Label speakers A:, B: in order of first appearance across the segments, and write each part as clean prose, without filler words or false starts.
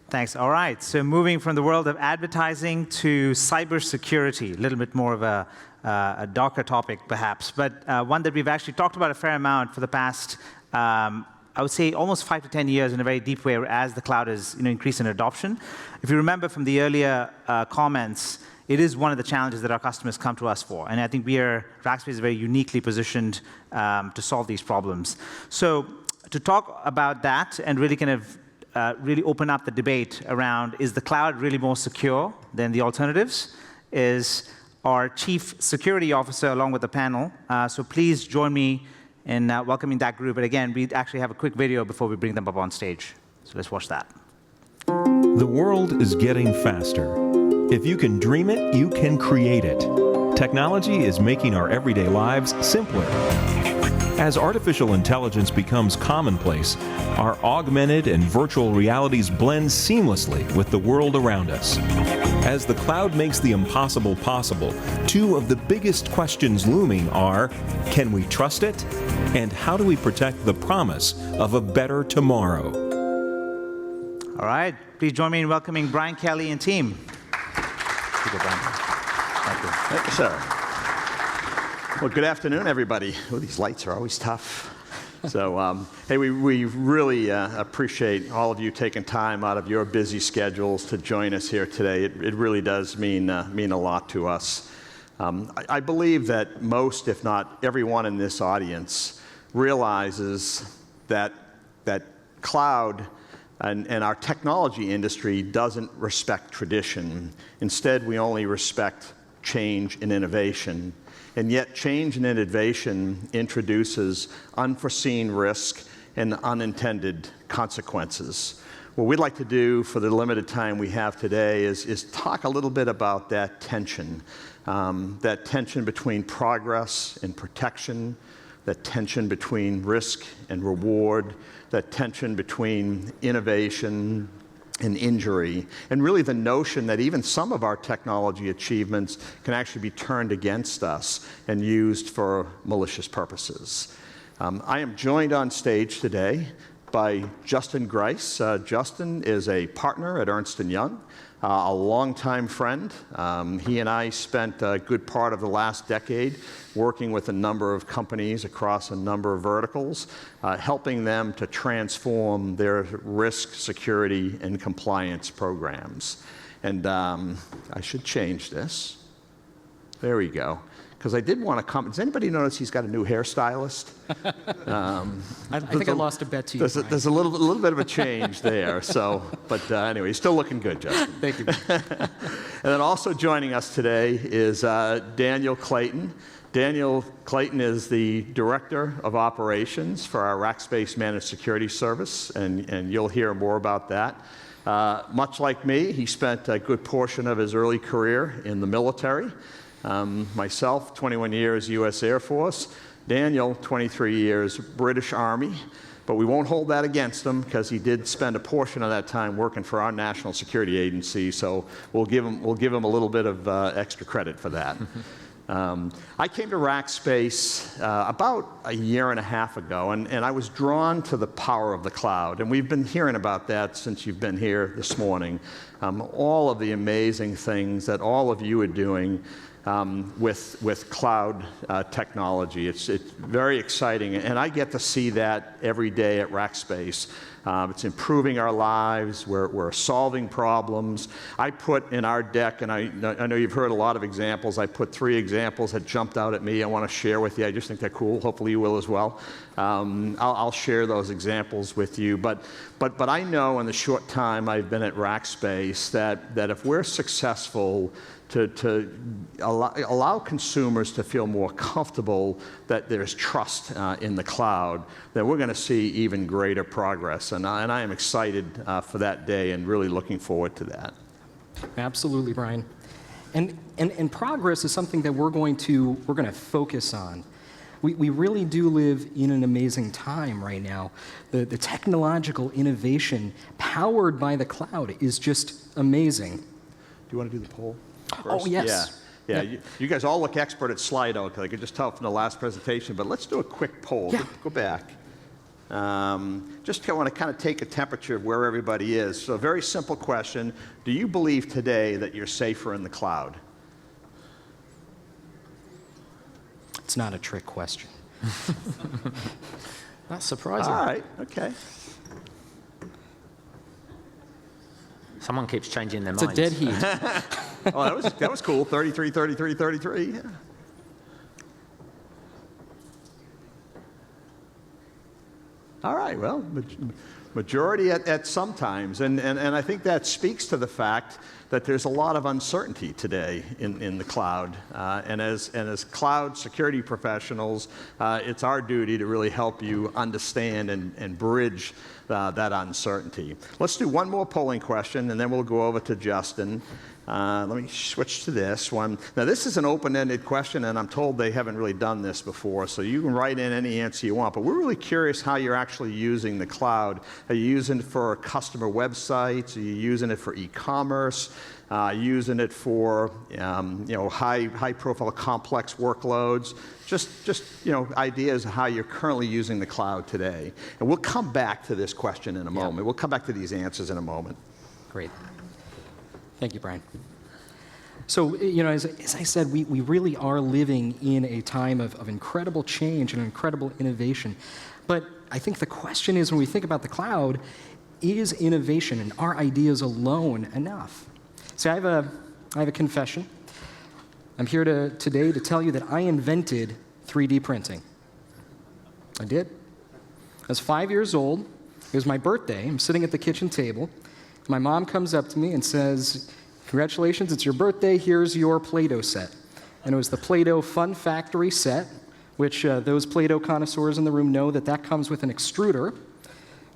A: Thanks. All right. So moving from the world of advertising to cybersecurity, a little bit more of a darker topic, perhaps, but one that we've actually talked about a fair amount for the past, I would say, almost 5 to 10 years in a very deep way as the cloud is increasing in adoption. If you remember from the earlier comments, it is one of the challenges that our customers come to us for. And I think Rackspace is very uniquely positioned to solve these problems. So to talk about that and really kind of really open up the debate around, is the cloud really more secure than the alternatives, is our Chief Security Officer along with the panel. So please join me in welcoming that group. But again, we actually have a quick video before we bring them up on stage. So let's watch that.
B: The world is getting faster. If you can dream it, you can create it. Technology is making our everyday lives simpler. As artificial intelligence becomes commonplace, our augmented and virtual realities blend seamlessly with the world around us. As the cloud makes the impossible possible, two of the biggest questions looming are, can we trust it? And how do we protect the promise of a better tomorrow?
A: All right. Please join me in welcoming Brian Kelly and team. Thank you.
C: Thank you, sir. Well, good afternoon, everybody. Oh, these lights are always tough. So, hey, we really appreciate all of you taking time out of your busy schedules to join us here today. It really does mean a lot to us. I believe that most, if not everyone in this audience, realizes that cloud and our technology industry doesn't respect tradition. Instead, we only respect change and innovation. And yet, change and innovation introduces unforeseen risk and unintended consequences. What we'd like to do for the limited time we have today is talk a little bit about that tension between progress and protection, that tension between risk and reward, that tension between innovation and injury, and really the notion that even some of our technology achievements can actually be turned against us and used for malicious purposes. I am joined on stage today by Justin Greis. Justin is a partner at Ernst & Young, a longtime friend. He and I spent a good part of the last decade working with a number of companies across a number of verticals, helping them to transform their risk, security, and compliance programs. And I should change this. There we go. Because I did want to comment. Does anybody notice he's got a new hairstylist?
D: I think I lost a bet to you.
C: There's a little bit of a change there. So, but anyway, he's still looking good, Justin.
D: Thank you.
C: And then also joining us today is Daniel Clayton. Daniel Clayton is the Director of Operations for our Rackspace Managed Security Service, and you'll hear more about that. Much like me, he spent a good portion of his early career in the military. Myself, 21 years U.S. Air Force. Daniel, 23 years British Army. But we won't hold that against him because he did spend a portion of that time working for our national security agency. So we'll give him a little bit of extra credit for that. I came to Rackspace about a year and a half ago, and I was drawn to the power of the cloud. And we've been hearing about that since you've been here this morning. All of the amazing things that all of you are doing with cloud technology. It's very exciting, and I get to see that every day at Rackspace. It's improving our lives. We're solving problems. I put in our deck, and I know you've heard a lot of examples. I put 3 examples that jumped out at me I want to share with you. I just think they're cool. Hopefully you will as well. I'll share those examples with you. But I know in the short time I've been at Rackspace that if we're successful to allow consumers to feel more comfortable that there's trust in the cloud, then we're going to see even greater progress. And I am excited for that day and really looking forward to that.
D: Absolutely, Brian. And progress is something that we're going to focus on. We really do live in an amazing time right now. The technological innovation powered by the cloud is just amazing.
C: Do you want to do the poll first?
D: Oh, yes.
C: Yeah. You guys all look expert at Slido, because I could just tell from the last presentation, but let's do a quick poll.
D: Yeah.
C: Go back. Just want to kind of take a temperature of where everybody is. So a very simple question. Do you believe today that you're safer in the cloud?
D: It's not a trick question.
E: That's surprising.
C: All right, okay.
E: Someone keeps changing their
D: It's a
E: minds.
D: dead heat.
C: Oh, that was cool. 33, 33, 33. Yeah. All right, well, majority at some times. And I think that speaks to the fact that there's a lot of uncertainty today in the cloud. And as cloud security professionals, it's our duty to really help you understand and bridge that uncertainty. Let's do one more polling question, and then we'll go over to Justin. Let me switch to this one. Now, this is an open-ended question, and I'm told they haven't really done this before, so you can write in any answer you want. But we're really curious how you're actually using the cloud. Are you using it for customer websites? Are you using it for e-commerce? Using it for high-profile, complex workloads? Just ideas of how you're currently using the cloud today. And we'll come back to this question in a moment. We'll come back to these answers in a moment.
D: Great. Thank you, Brian. So, as I said, we really are living in a time of incredible change and incredible innovation. But I think the question is, when we think about the cloud, is innovation and our ideas alone enough? So I have a confession. I'm here today to tell you that I invented 3D printing. I did. I was 5 years old. It was my birthday. I'm sitting at the kitchen table. My mom comes up to me and says, "Congratulations, it's your birthday. Here's your Play-Doh set." And it was the Play-Doh Fun Factory set, which those Play-Doh connoisseurs in the room know that comes with an extruder.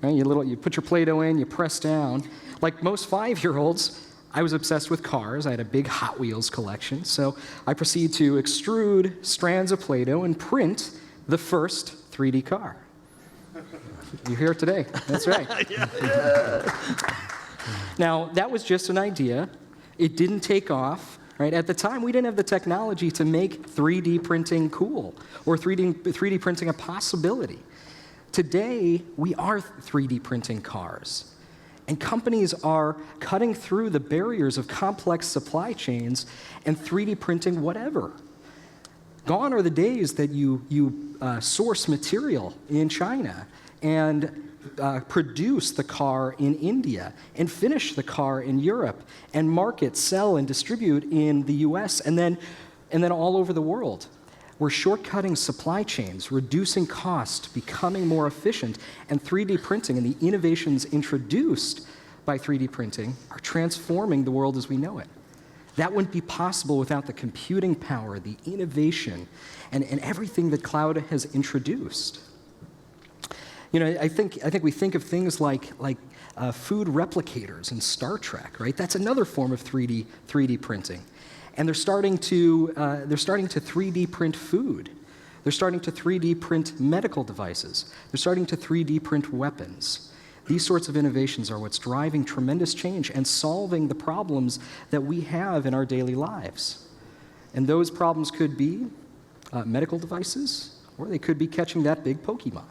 D: Right? You put your Play-Doh in, you press down. Like most 5-year-olds, I was obsessed with cars. I had a big Hot Wheels collection. So I proceeded to extrude strands of Play-Doh and print the first 3D car. You're here today. That's right. Now, that was just an idea. It didn't take off. Right? At the time, we didn't have the technology to make 3D printing cool or 3D printing a possibility. Today, we are 3D printing cars. And companies are cutting through the barriers of complex supply chains and 3D printing whatever. Gone are the days that you source material in China and produce the car in India and finish the car in Europe and market, sell, and distribute in the US and then all over the world. We're shortcutting supply chains, reducing cost, becoming more efficient, and 3D printing and the innovations introduced by 3D printing are transforming the world as we know it. That wouldn't be possible without the computing power, the innovation, and everything that cloud has introduced. I think we think of things like food replicators in Star Trek, right? That's another form of 3D printing. And they're starting to 3D print food. They're starting to 3D print medical devices. They're starting to 3D print weapons. These sorts of innovations are what's driving tremendous change and solving the problems that we have in our daily lives. And those problems could be medical devices, or they could be catching that big Pokemon.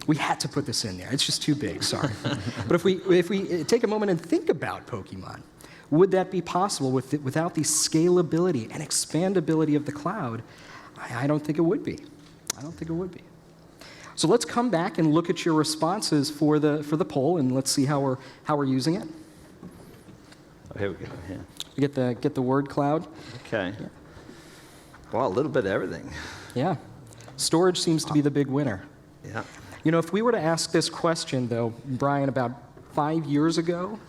D: We had to put this in there. It's just too big, sorry. But if we take a moment and think about Pokemon, would that be possible without the scalability and expandability of the cloud? I don't think it would be. I don't think it would be. So let's come back and look at your responses for the poll, and let's see how we're using it.
C: Oh, here we go. Yeah.
D: Get the word cloud.
C: Okay. Yeah. Well, a little bit of everything.
D: Yeah. Storage seems to be the big winner.
C: Yeah.
D: If we were to ask this question, though, Brian, about 5 years ago,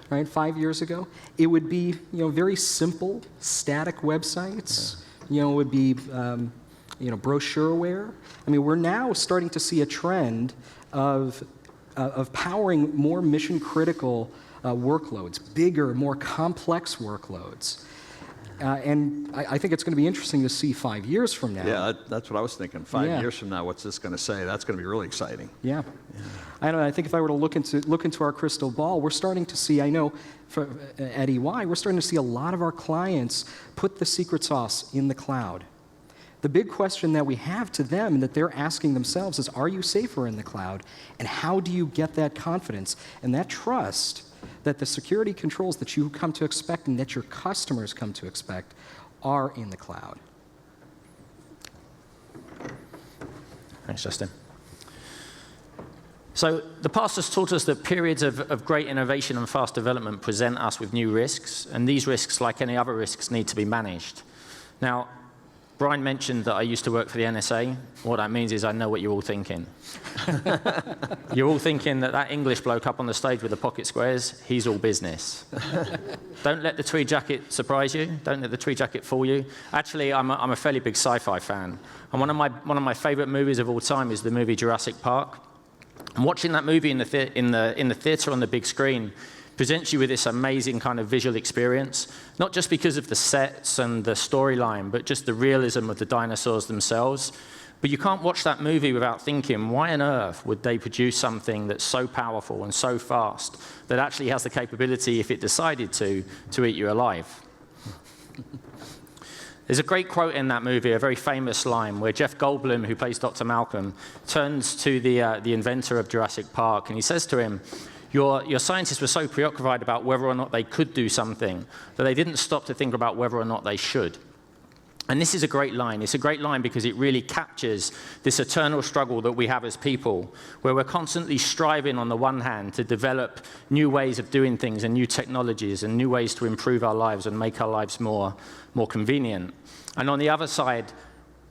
D: right? 5 years ago, it would be very simple, static websites. Yeah. It would be brochureware. I mean, we're now starting to see a trend of powering more mission-critical workloads, bigger, more complex workloads. And I think it's going to be interesting to see 5 years from now.
C: Yeah, that's what I was thinking. 5 years from now, what's this going to say? That's going to be really exciting.
D: Yeah. I think if I were to look into our crystal ball, we're starting to see, I know at EY, we're starting to see a lot of our clients put the secret sauce in the cloud. The big question that we have to them and that they're asking themselves is, are you safer in the cloud? And how do you get that confidence and that trust that the security controls that you come to expect and that your customers come to expect are in the cloud?
E: Thanks, Justin. So the past has taught us that periods of great innovation and fast development present us with new risks, and these risks, like any other risks, need to be managed. Now, Brian mentioned that I used to work for the NSA. What that means is I know what you're all thinking. You're all thinking that that English bloke up on the stage with the pocket squares, he's all business. Don't let the tweed jacket surprise you. Don't let the tweed jacket fool you. Actually, I'm a fairly big sci-fi fan. And one of my favorite movies of all time is the movie Jurassic Park. And watching that movie in the theater on the big screen presents you with this amazing kind of visual experience, not just because of the sets and the storyline, but just the realism of the dinosaurs themselves. But you can't watch that movie without thinking, why on earth would they produce something that's so powerful and so fast that actually has the capability, if it decided to eat you alive? There's a great quote in that movie, a very famous line, where Jeff Goldblum, who plays Dr. Malcolm, turns to the inventor of Jurassic Park, and he says to him, your scientists were so preoccupied about whether or not they could do something that they didn't stop to think about whether or not they should. And this is a great line. It's a great line because it really captures this eternal struggle that we have as people, where we're constantly striving, on the one hand, to develop new ways of doing things and new technologies and new ways to improve our lives and make our lives more convenient. And on the other side,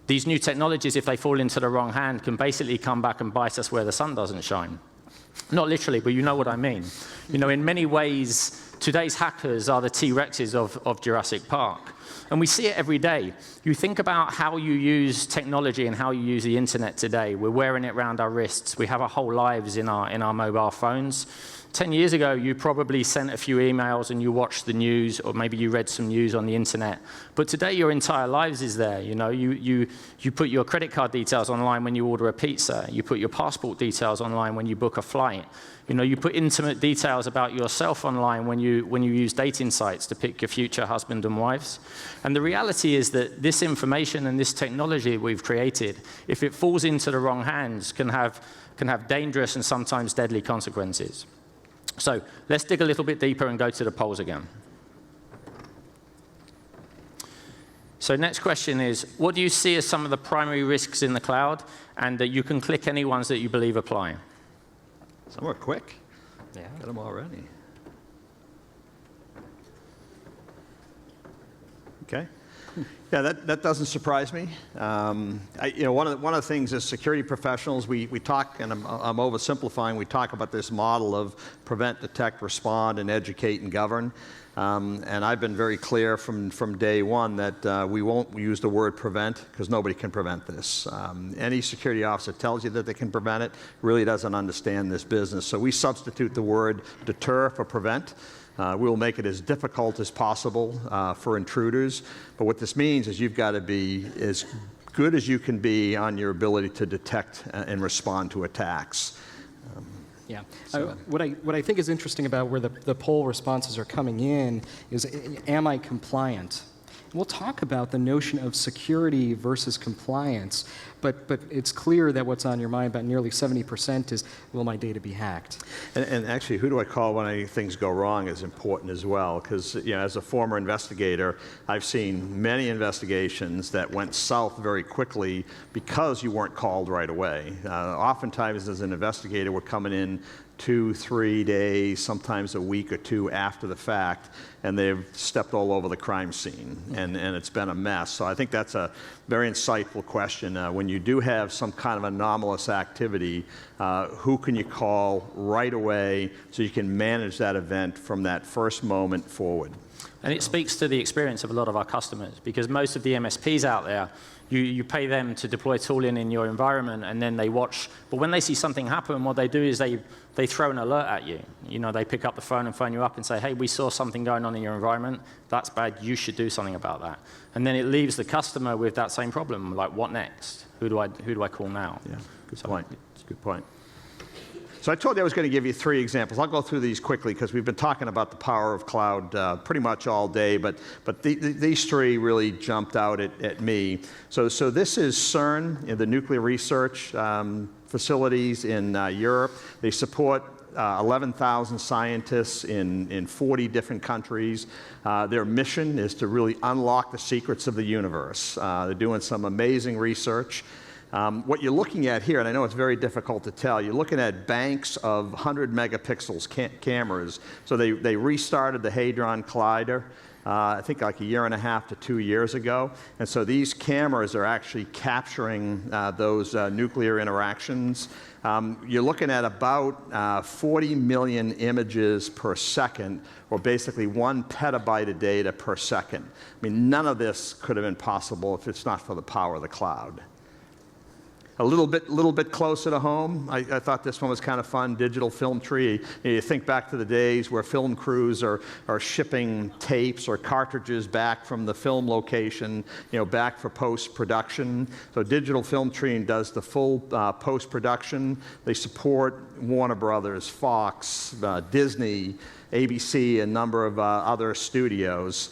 E: these new technologies, if they fall into the wrong hand, can basically come back and bite us where the sun doesn't shine. Not literally, but you know what I mean. You know, in many ways, today's hackers are the T-Rexes of Jurassic Park. And we see it every day. You think about how you use technology and how you use the internet today. We're wearing it around our wrists. We have our whole lives in our mobile phones. 10 years ago, you probably sent a few emails and you watched the news, or maybe you read some news on the internet. But today, your entire lives is there. You know, you put your credit card details online when you order a pizza. You put your passport details online when you book a flight. You know, you put intimate details about yourself online when you use dating sites to pick your future husband and wives. And the reality is that this information and this technology we've created, if it falls into the wrong hands, can have dangerous and sometimes deadly consequences. So let's dig a little bit deeper and go to the polls again. So next question is, what do you see as some of the primary risks in the cloud? And you can click any ones that you believe apply.
C: Some are quick.
D: Yeah.
C: Got them already. Okay. Yeah, that doesn't surprise me. You know, one of the things as security professionals, we talk, and I'm oversimplifying, we talk about this model of prevent, detect, respond, and educate and govern. And I've been very clear from day one that we won't use the word prevent because nobody can prevent this. Any security officer tells you that they can prevent it really doesn't understand this business. So we substitute the word deter for prevent. We'll make it as difficult as possible for intruders. But what this means is you've got to be as good as you can be on your ability to detect and respond to attacks.
D: Yeah. What I think is interesting about where the poll responses are coming in is, am I compliant? We'll talk about the notion of security versus compliance, but it's clear that what's on your mind, about nearly 70%, is, will my data be hacked?
C: And actually, who do I call when things go wrong is important as well, because you know, as a former investigator, I've seen many investigations that went south very quickly because you weren't called right away. Oftentimes, as an investigator, we're coming in 2-3 days, sometimes a week or two after the fact, and they've stepped all over the crime scene, and it's been a mess. So I think that's a very insightful question. When you do have some kind of anomalous activity, who can you call right away so you can manage that event from that first moment forward?
E: And it speaks to the experience of a lot of our customers, because most of the MSPs out there, you pay them to deploy tooling in your environment, and then they watch. But when they see something happen, what they do is they throw an alert at you. You know, they pick up the phone and phone you up and say, hey, we saw something going on in your environment. That's bad. You should do something about that. And then it leaves the customer with that same problem. Like, what next? Who do I call now?
C: Yeah, good point. It's a good point. So I told you I was going to give you 3 examples. I'll go through these quickly because we've been talking about the power of cloud pretty much all day, but these 3 really jumped out at me. So this is CERN, the nuclear research facilities in Europe. They support 11,000 scientists in 40 different countries. Their mission is to really unlock the secrets of the universe. They're doing some amazing research. What you're looking at here, and I know it's very difficult to tell, you're looking at banks of 100 megapixels cameras. So they restarted the Hadron Collider, I think like 1.5 to 2 years ago. And so these cameras are actually capturing those nuclear interactions. You're looking at about 40 million images per second, or basically 1 petabyte of data per second. I mean, none of this could have been possible if it's not for the power of the cloud. A little bit closer to home, I thought this one was kind of fun, digital film tree. You think back to the days where film crews are shipping tapes or cartridges back from the film location, back for post-production. So digital film tree does the full post-production. They support Warner Brothers, Fox, Disney, ABC, a number of other studios.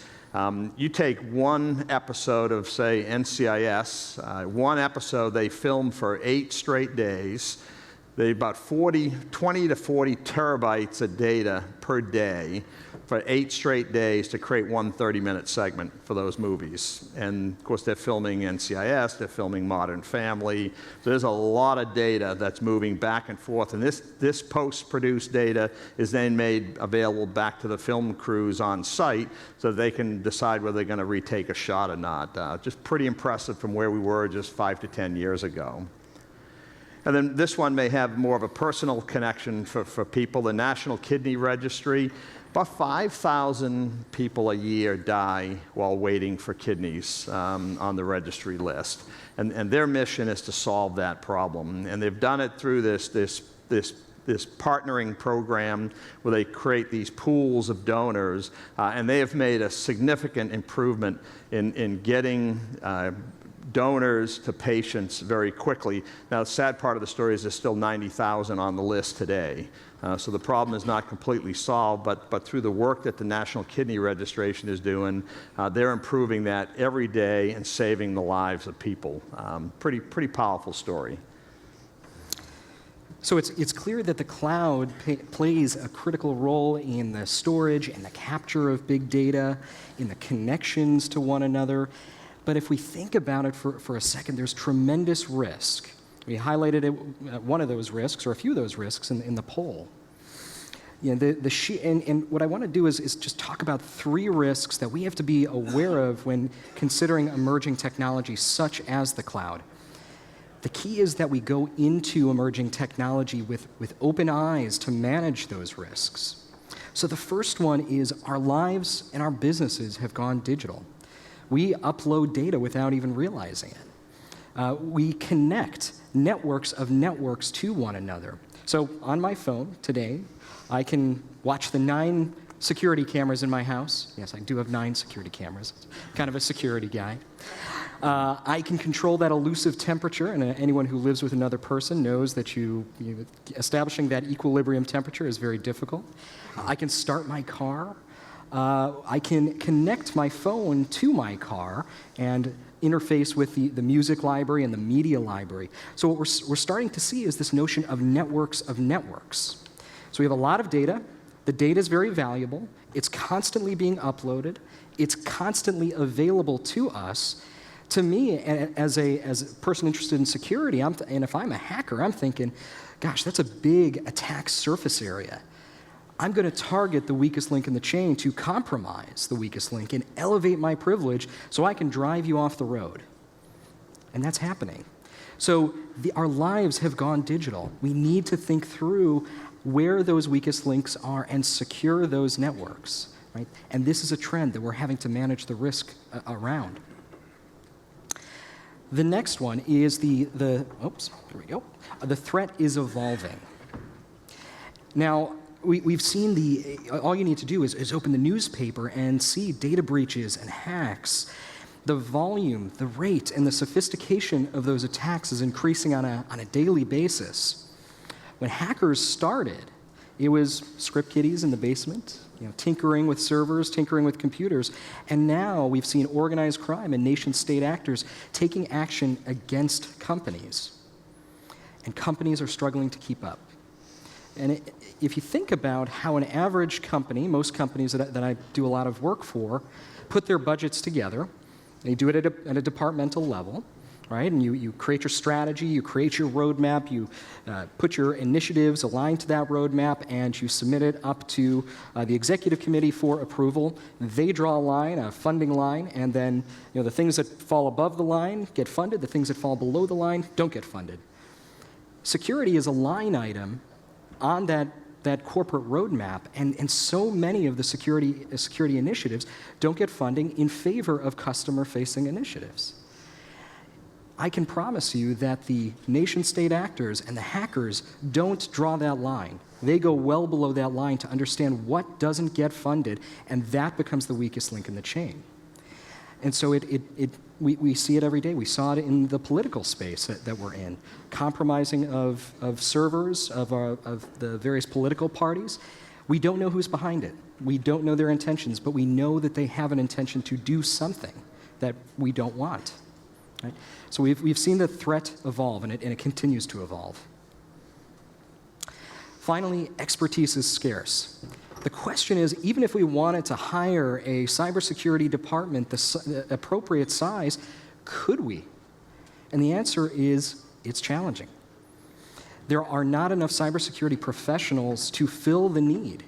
C: You take one episode of, say, NCIS, one episode they film for 8 straight days. They about 20 to 40 terabytes of data per day for 8 straight days to create one 30-minute segment for those movies. And of course, they're filming NCIS, they're filming Modern Family. So there's a lot of data that's moving back and forth. And this post-produced data is then made available back to the film crews on site so they can decide whether they're going to retake a shot or not. Just pretty impressive from where we were just 5 to 10 years ago. And then this one may have more of a personal connection for people. The National Kidney Registry, about 5,000 people a year die while waiting for kidneys on the registry list. And their mission is to solve that problem. And they've done it through this partnering program where they create these pools of donors. And they have made a significant improvement in getting donors to patients very quickly. Now, the sad part of the story is there's still 90,000 on the list today. So the problem is not completely solved, but through the work that the National Kidney Registration is doing, they're improving that every day and saving the lives of people. Pretty powerful story.
D: So it's clear that the cloud plays a critical role in the storage and the capture of big data, in the connections to one another. But if we think about it for a second, there's tremendous risk. We highlighted one of those risks, or a few of those risks, in the poll. And what I want to do is just talk about 3 risks that we have to be aware of when considering emerging technologies such as the cloud. The key is that we go into emerging technology with open eyes to manage those risks. So the first one is our lives and our businesses have gone digital. We upload data without even realizing it. We connect networks of networks to one another. So on my phone today, I can watch the 9 security cameras in my house. Yes, I do have 9 security cameras. Kind of a security guy. I can control that elusive temperature, and anyone who lives with another person knows that establishing that equilibrium temperature is very difficult. I can start my car. I can connect my phone to my car and interface with the music library and the media library. So what we're starting to see is this notion of networks of networks. So we have a lot of data. The data is very valuable. It's constantly being uploaded. It's constantly available to us. To me, as a person interested in security, and if I'm a hacker, I'm thinking, gosh, that's a big attack surface area. I'm going to target the weakest link in the chain to compromise the weakest link and elevate my privilege so I can drive you off the road. And that's happening. So our lives have gone digital. We need to think through where those weakest links are and secure those networks. Right? And this is a trend that we're having to manage the risk around. The next one is here we go. The threat is evolving. Now, we've seen all you need to do is open the newspaper and see data breaches and hacks. The volume, the rate, and the sophistication of those attacks is increasing on a daily basis. When hackers started, it was script kiddies in the basement, tinkering with servers, tinkering with computers. And now we've seen organized crime and nation-state actors taking action against companies. And companies are struggling to keep up. And if you think about how an average company, most companies that I do a lot of work for, put their budgets together, they do it at a departmental level, right? And you create your strategy, you create your roadmap, you put your initiatives aligned to that roadmap, and you submit it up to the executive committee for approval. They draw a line, a funding line, and then the things that fall above the line get funded, the things that fall below the line don't get funded. Security is a line item on that corporate roadmap, and so many of the security initiatives don't get funding in favor of customer-facing initiatives. I can promise you that the nation-state actors and the hackers don't draw that line. They go well below that line to understand what doesn't get funded, and that becomes the weakest link in the chain. And so we see it every day. We saw it in the political space that we're in. Compromising of servers, of the various political parties. We don't know who's behind it. We don't know their intentions, but we know that they have an intention to do something that we don't want. Right? So we've seen the threat evolve, and it continues to evolve. Finally, expertise is scarce. The question is, even if we wanted to hire a cybersecurity department the appropriate size, could we? And the answer is, it's challenging. There are not enough cybersecurity professionals to fill the need.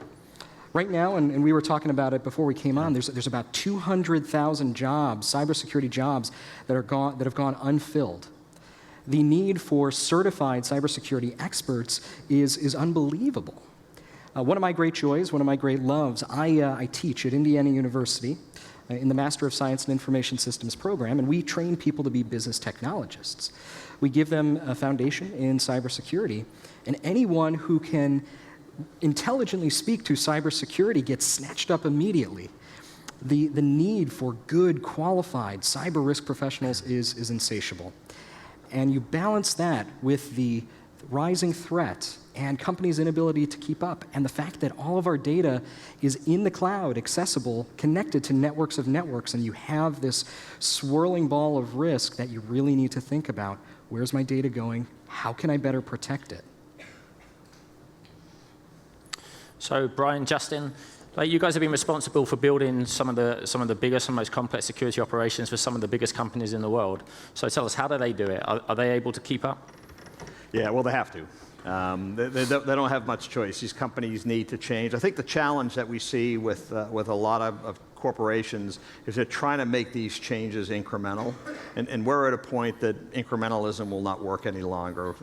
D: Right now, and we were talking about it before we came on, there's about 200,000 jobs, cybersecurity jobs, that have gone unfilled. The need for certified cybersecurity experts is unbelievable. One of my great joys, one of my great loves, I teach at Indiana University in the Master of Science in Information Systems program, and we train people to be business technologists. We give them a foundation in cybersecurity, and anyone who can intelligently speak to cybersecurity gets snatched up immediately. The need for good, qualified cyber risk professionals is insatiable. And you balance that with the rising threat and companies' inability to keep up, and the fact that all of our data is in the cloud, accessible, connected to networks of networks, and you have this swirling ball of risk that you really need to think about. Where's my data going? How can I better protect it?
E: So, Brian, Justin, you guys have been responsible for building some of the biggest and most complex security operations for some of the biggest companies in the world. So tell us, how do they do it? Are they able to keep up?
C: Yeah, well, they have to. They don't have much choice. These companies need to change. I think the challenge that we see with a lot of corporations is they're trying to make these changes incremental, and we're at a point that incrementalism will not work any longer.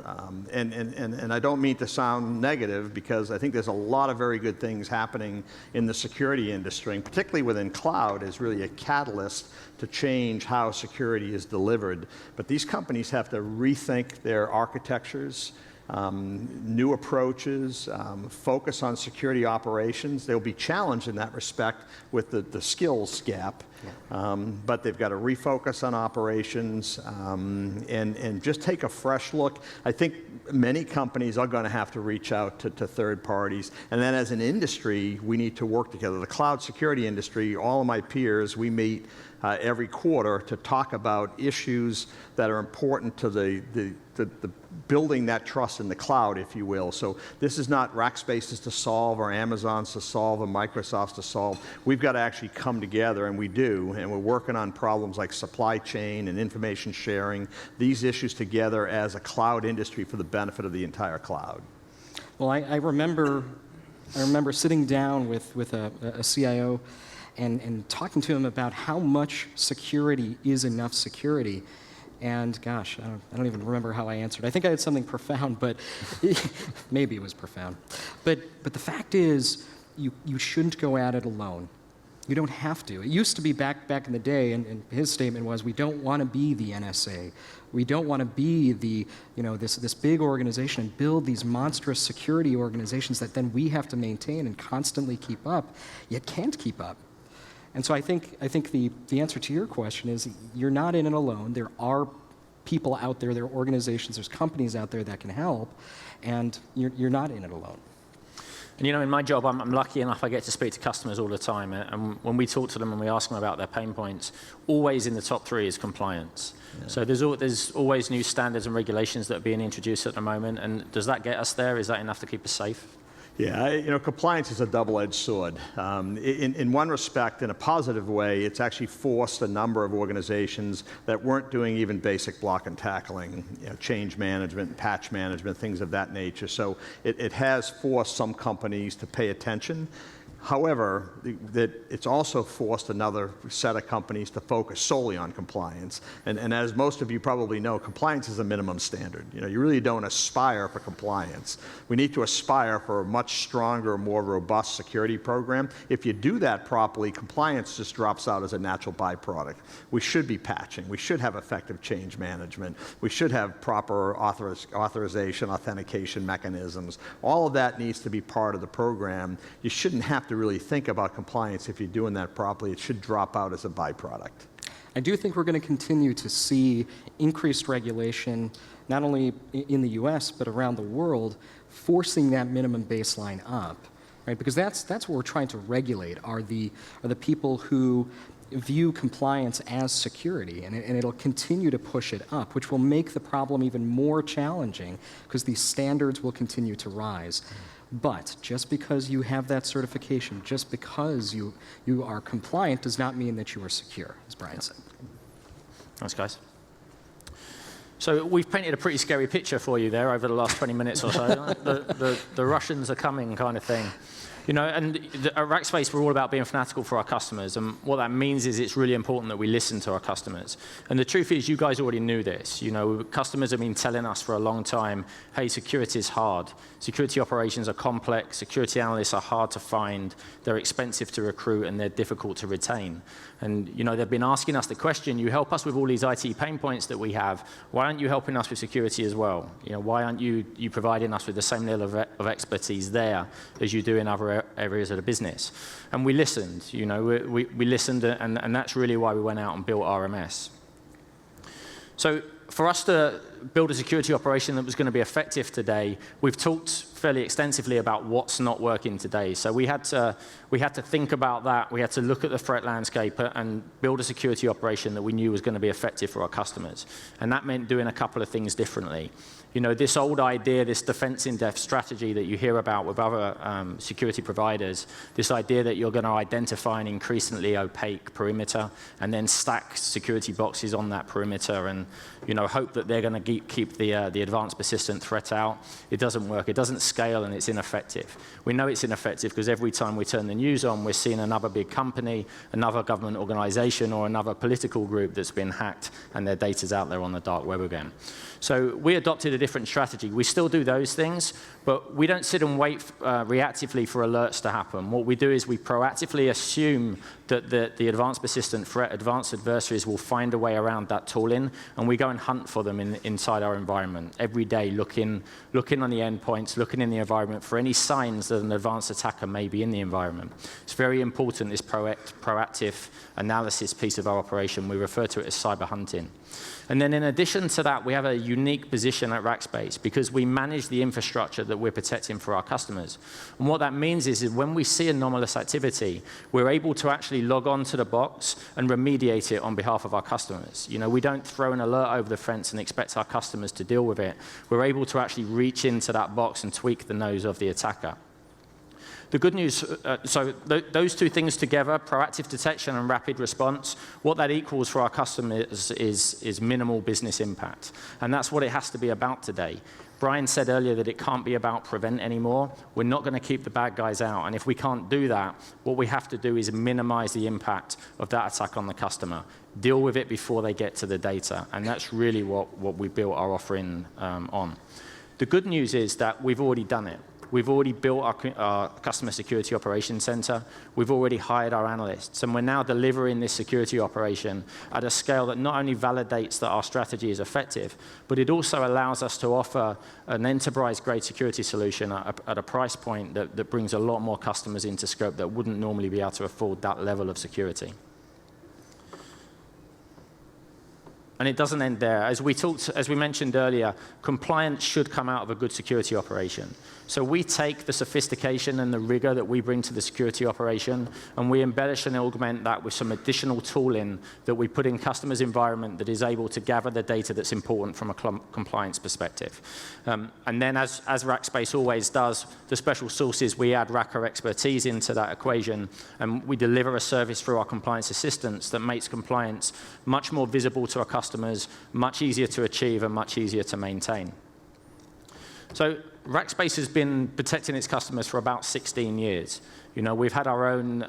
C: And I don't mean to sound negative, because I think there's a lot of very good things happening in the security industry, and particularly within cloud is really a catalyst to change how security is delivered. But these companies have to rethink their architectures, new approaches, focus on security operations. They'll be challenged in that respect with the skills gap, but they've got to refocus on operations and just take a fresh look. I think many companies are going to have to reach out to third parties, and then as an industry, we need to work together. The cloud security industry, all of my peers, we meet every quarter to talk about issues that are important to the building that trust in the cloud, if you will. So this is not Rackspace's to solve, or Amazon's to solve, or Microsoft's to solve. We've got to actually come together, and we do, and we're working on problems like supply chain and information sharing, these issues together as a cloud industry for the benefit of the entire cloud.
D: Well, I remember sitting down with a CIO and talking to him about how much security is enough security. And gosh, I don't even remember how I answered. I think I had something profound, but maybe it was profound. But the fact is, you shouldn't go at it alone. You don't have to. It used to be back in the day, and his statement was, we don't want to be the NSA. We don't want to be this big organization and build these monstrous security organizations that then we have to maintain and constantly keep up, yet can't keep up. And so I think the answer to your question is, you're not in it alone. There are people out there, there are organizations, there's companies out there that can help, and you're not in it alone.
E: And in my job, I'm lucky enough I get to speak to customers all the time. And when we talk to them and we ask them about their pain points, always in the top 3 is compliance. Yeah. So there's always new standards and regulations that are being introduced at the moment. And does that get us there? Is that enough to keep us safe?
C: Yeah, compliance is a double-edged sword. In one respect, in a positive way, it's actually forced a number of organizations that weren't doing even basic block and tackling, change management, patch management, things of that nature. So it has forced some companies to pay attention. However, it's also forced another set of companies to focus solely on compliance. And as most of you probably know, compliance is a minimum standard. You really don't aspire for compliance. We need to aspire for a much stronger, more robust security program. If you do that properly, compliance just drops out as a natural byproduct. We should be patching. We should have effective change management. We should have proper authorization, authentication mechanisms. All of that needs to be part of the program. You shouldn't have to really think about compliance if you're doing that properly. It should drop out as a byproduct.
D: I do think we're going to continue to see increased regulation, not only in the US, but around the world, forcing that minimum baseline up, right? Because that's what we're trying to regulate, are the people who view compliance as security, and it'll continue to push it up, which will make the problem even more challenging because these standards will continue to rise. But just because you have that certification, just because you are compliant, does not mean that you are secure, as Brian said.
E: Thanks, guys. So we've painted a pretty scary picture for you there over the last 20 minutes or so. The Russians are coming kind of thing. And at Rackspace, we're all about being fanatical for our customers. And what that means is it's really important that we listen to our customers. And the truth is, you guys already knew this. Customers have been telling us for a long time, hey, security is hard. Security operations are complex. Security analysts are hard to find. They're expensive to recruit, and they're difficult to retain. And they've been asking us the question, you help us with all these IT pain points that we have. Why aren't you helping us with security as well? Why aren't you providing us with the same level of expertise there as you do in other areas of the business? And we listened. We listened, and that's really why we went out and built RMS. So for us to build a security operation that was going to be effective today, we've talked fairly extensively about what's not working today. So we had to think about that. We had to look at the threat landscape and build a security operation that we knew was going to be effective for our customers. And that meant doing a couple of things differently. This old idea, this defense in depth strategy that you hear about with other security providers, this idea that you're going to identify an increasingly opaque perimeter and then stack security boxes on that perimeter and hope that they're going to keep the advanced persistent threat out. It doesn't work. It doesn't scale, and it's ineffective. We know it's ineffective because every time we turn the news on, we're seeing another big company, another government organization, or another political group that's been hacked, and their data's out there on the dark web again. So we adopted a different strategy. We still do those things, but we don't sit and wait reactively for alerts to happen. What we do is we proactively assume that the advanced persistent threat, advanced adversaries will find a way around that tooling, and we go and hunt for them inside our environment every day, looking on the endpoints, looking in the environment for any signs that an advanced attacker may be in the environment. It's very important, this proactive analysis piece of our operation. We refer to it as cyber hunting. And then in addition to that, we have a unique position at Rackspace because we manage the infrastructure that we're protecting for our customers. And what that means is when we see anomalous activity, we're able to actually log on to the box and remediate it on behalf of our customers. We don't throw an alert over the fence and expect our customers to deal with it. We're able to actually reach into that box and tweak the nose of the attacker. The good news, so those two things together, proactive detection and rapid response, what that equals for our customers is minimal business impact. And that's what it has to be about today. Brian said earlier that it can't be about prevent anymore. We're not going to keep the bad guys out. And if we can't do that, what we have to do is minimize the impact of that attack on the customer. Deal with it before they get to the data. And that's really what we built our offering on. The good news is that we've already done it. We've already built our Customer Security Operations Center. We've already hired our analysts. And we're now delivering this security operation at a scale that not only validates that our strategy is effective, but it also allows us to offer an enterprise-grade security solution at a price point that brings a lot more customers into scope that wouldn't normally be able to afford that level of security. And it doesn't end there. As we mentioned earlier, compliance should come out of a good security operation. So we take the sophistication and the rigor that we bring to the security operation, and we embellish and augment that with some additional tooling that we put in customers' environment that is able to gather the data that's important from a compliance perspective. And then, as Rackspace always does, the special sources, we add Racker expertise into that equation, and we deliver a service through our compliance assistants that makes compliance much more visible to our customers, much easier to achieve, and much easier to maintain. So Rackspace has been protecting its customers for about 16 years. You know, we've had our own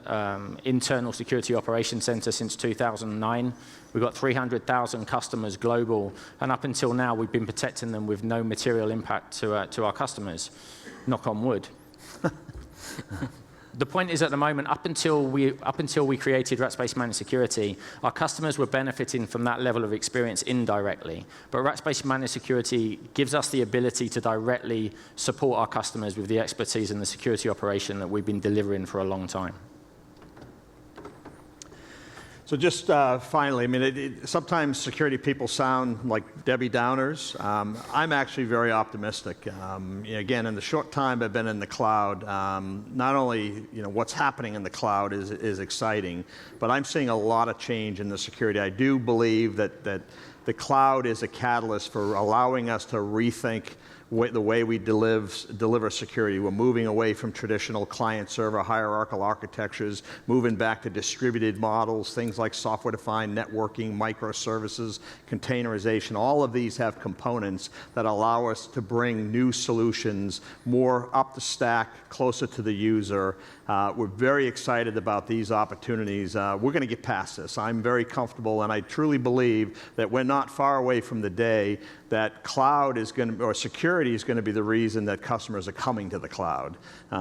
E: internal security operations center since 2009. We've got 300,000 customers global, and up until now, we've been protecting them with no material impact to our customers. Knock on wood. The point is, at the moment, up until we created Rackspace Managed Security, our customers were benefiting from that level of experience indirectly. But Rackspace Managed Security gives us the ability to directly support our customers with the expertise and the security operation that we've been delivering for a long time.
C: So just finally, I mean, sometimes security people sound like Debbie Downers. I'm actually very optimistic. Again, in the short time I've been in the cloud, not only what's happening in the cloud is exciting, but I'm seeing a lot of change in the security. I do believe that the cloud is a catalyst for allowing us to rethink the way we deliver security. We're moving away from traditional client-server hierarchical architectures, moving back to distributed models, things like software-defined networking, microservices, containerization. All of these have components that allow us to bring new solutions more up the stack, closer to the user. We're very excited about these opportunities. We're going to get past this. I'm very comfortable, and I truly believe that we're not far away from the day that cloud is going to, or security is going to be the reason that customers are coming to the cloud.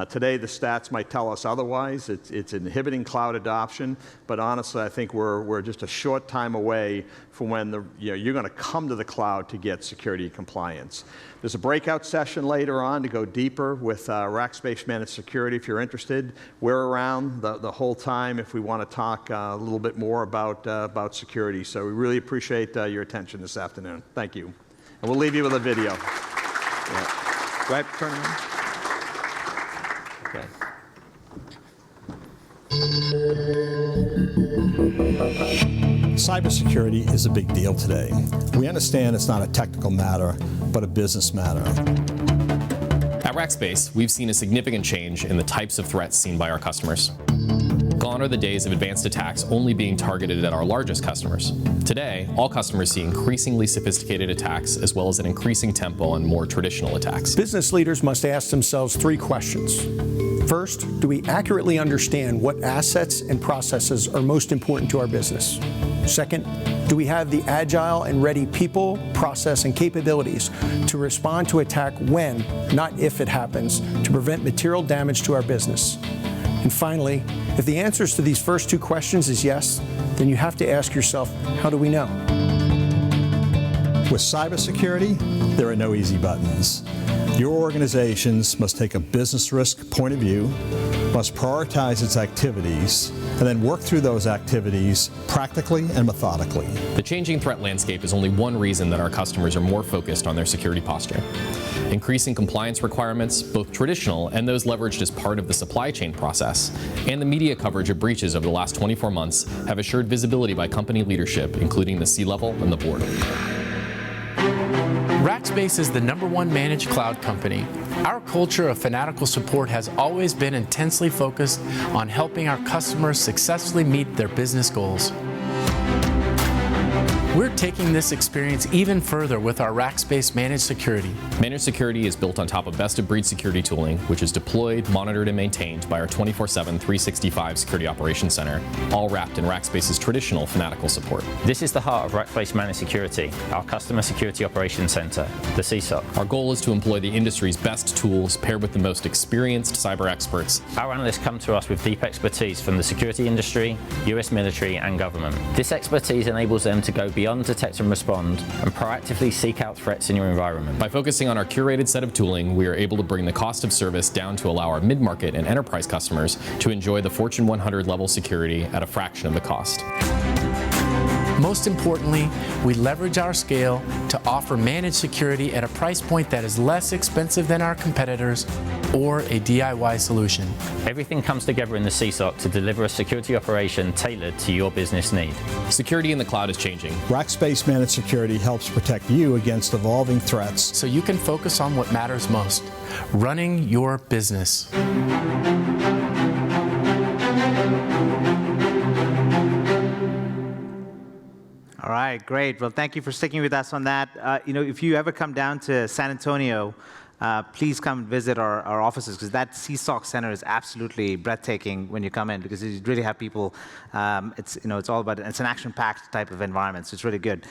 C: Today, the stats might tell us otherwise. It's inhibiting cloud adoption, but honestly, I think we're just a short time away from when you're going to come to the cloud to get security compliance. There's a breakout session later on to go deeper with Rackspace Managed Security. If you're interested, we're around the whole time if we want to talk a little bit more about security. So we really appreciate your attention this afternoon. Thank you. And we'll leave you with a video. Yeah. Do I have to turn it on? Okay.
F: Cybersecurity is a big deal today. We understand it's not a technical matter, but a business matter.
G: At Rackspace, we've seen a significant change in the types of threats seen by our customers. Gone are the days of advanced attacks only being targeted at our largest customers. Today, all customers see increasingly sophisticated attacks as well as an increasing tempo on more traditional attacks.
F: Business leaders must ask themselves 3 questions. First, do we accurately understand what assets and processes are most important to our business? Second, do we have the agile and ready people, process, and capabilities to respond to attack when, not if it happens, to prevent material damage to our business? And finally, if the answers to these first 2 questions is yes, then you have to ask yourself, how do we know?
H: With cybersecurity, there are no easy buttons. Your organizations must take a business risk point of view, must prioritize its activities, and then work through those activities practically and methodically.
G: The changing threat landscape is only one reason that our customers are more focused on their security posture. Increasing compliance requirements, both traditional and those leveraged as part of the supply chain process, and the media coverage of breaches over the last 24 months have assured visibility by company leadership, including the C-level and the board.
I: Rackspace is the #1 managed cloud company. Our culture of fanatical support has always been intensely focused on helping our customers successfully meet their business goals. We're taking this experience even further with our Rackspace Managed Security.
G: Managed Security is built on top of best-of-breed security tooling, which is deployed, monitored, and maintained by our 24/7, 365 Security Operations Center, all wrapped in Rackspace's traditional fanatical support.
E: This is the heart of Rackspace Managed Security, our Customer Security Operations Center, the CSOC.
G: Our goal is to employ the industry's best tools paired with the most experienced cyber experts.
E: Our analysts come to us with deep expertise from the security industry, US military, and government. This expertise enables them to go beyond detect and respond and proactively seek out threats in your environment.
G: By focusing on our curated set of tooling, we are able to bring the cost of service down to allow our mid-market and enterprise customers to enjoy the Fortune 100 level security at a fraction of the cost.
I: Most importantly, we leverage our scale to offer managed security at a price point that is less expensive than our competitors or a DIY solution.
E: Everything comes together in the CSOC to deliver a security operation tailored to your business need.
G: Security in the cloud is changing.
H: Rackspace Managed Security helps protect you against evolving threats.
I: So you can focus on what matters most, running your business.
A: All right, great. Well, thank you for sticking with us on that. If you ever come down to San Antonio, please come visit our offices, because that CSOC center is absolutely breathtaking when you come in, because you really have people. It's all about, it's an action-packed type of environment, so it's really good.